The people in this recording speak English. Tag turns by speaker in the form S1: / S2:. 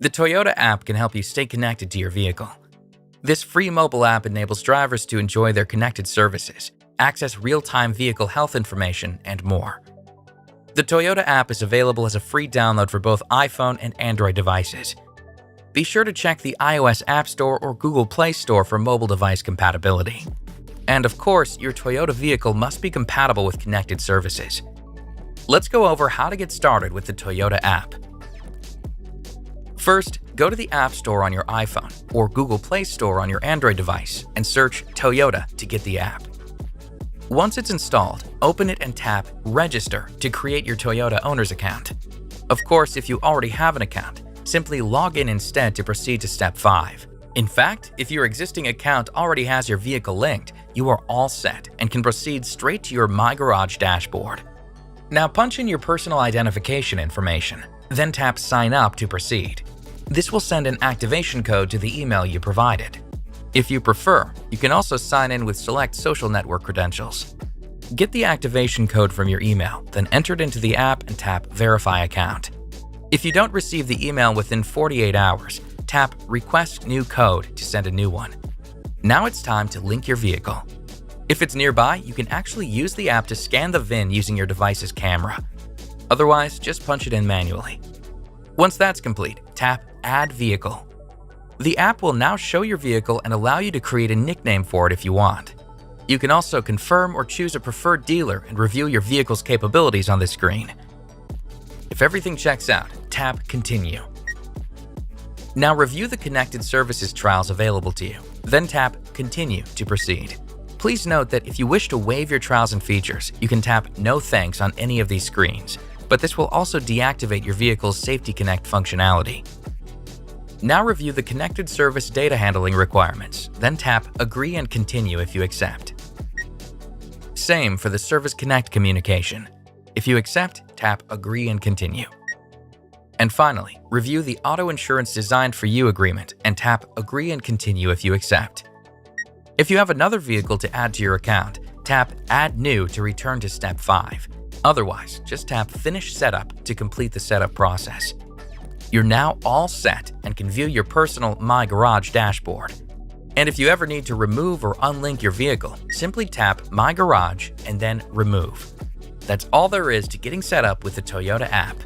S1: The Toyota app can help you stay connected to your vehicle. This free mobile app enables drivers to enjoy their connected services, access real-time vehicle health information, and more. The Toyota app is available as a free download for both iPhone and Android devices. Be sure to check the iOS App Store or Google Play Store for mobile device compatibility. And of course, your Toyota vehicle must be compatible with connected services. Let's go over how to get started with the Toyota app. First, go to the App Store on your iPhone or Google Play Store on your Android device and search Toyota to get the app. Once it's installed, open it and tap Register to create your Toyota owner's account. Of course, if you already have an account, simply log in instead to proceed to step 5. In fact, if your existing account already has your vehicle linked, you are all set and can proceed straight to your My Garage dashboard. Now punch in your personal identification information, then tap Sign Up to proceed. This will send an activation code to the email you provided. If you prefer, you can also sign in with select social network credentials. Get the activation code from your email, then enter it into the app and tap Verify Account. If you don't receive the email within 48 hours, tap Request New Code to send a new one. Now it's time to link your vehicle. If it's nearby, you can actually use the app to scan the VIN using your device's camera. Otherwise, just punch it in manually. Once that's complete, tap Add Vehicle. The app will now show your vehicle and allow you to create a nickname for it if you want. You can also confirm or choose a preferred dealer and review your vehicle's capabilities on this screen. If everything checks out, tap Continue. Now review the connected services trials available to you, then tap Continue to proceed. Please note that if you wish to waive your trials and features, you can tap No Thanks on any of these screens, but this will also deactivate your vehicle's Safety Connect functionality. Now review the connected service data handling requirements, then tap Agree and Continue if you accept. Same for the Service Connect communication. If you accept, tap Agree and Continue. And finally, review the Auto Insurance Designed for You agreement and tap Agree and Continue if you accept. If you have another vehicle to add to your account, tap Add New to return to step 5. Otherwise, just tap Finish Setup to complete the setup process. You're now all set and can view your personal My Garage dashboard. And if you ever need to remove or unlink your vehicle, simply tap My Garage and then Remove. That's all there is to getting set up with the Toyota app.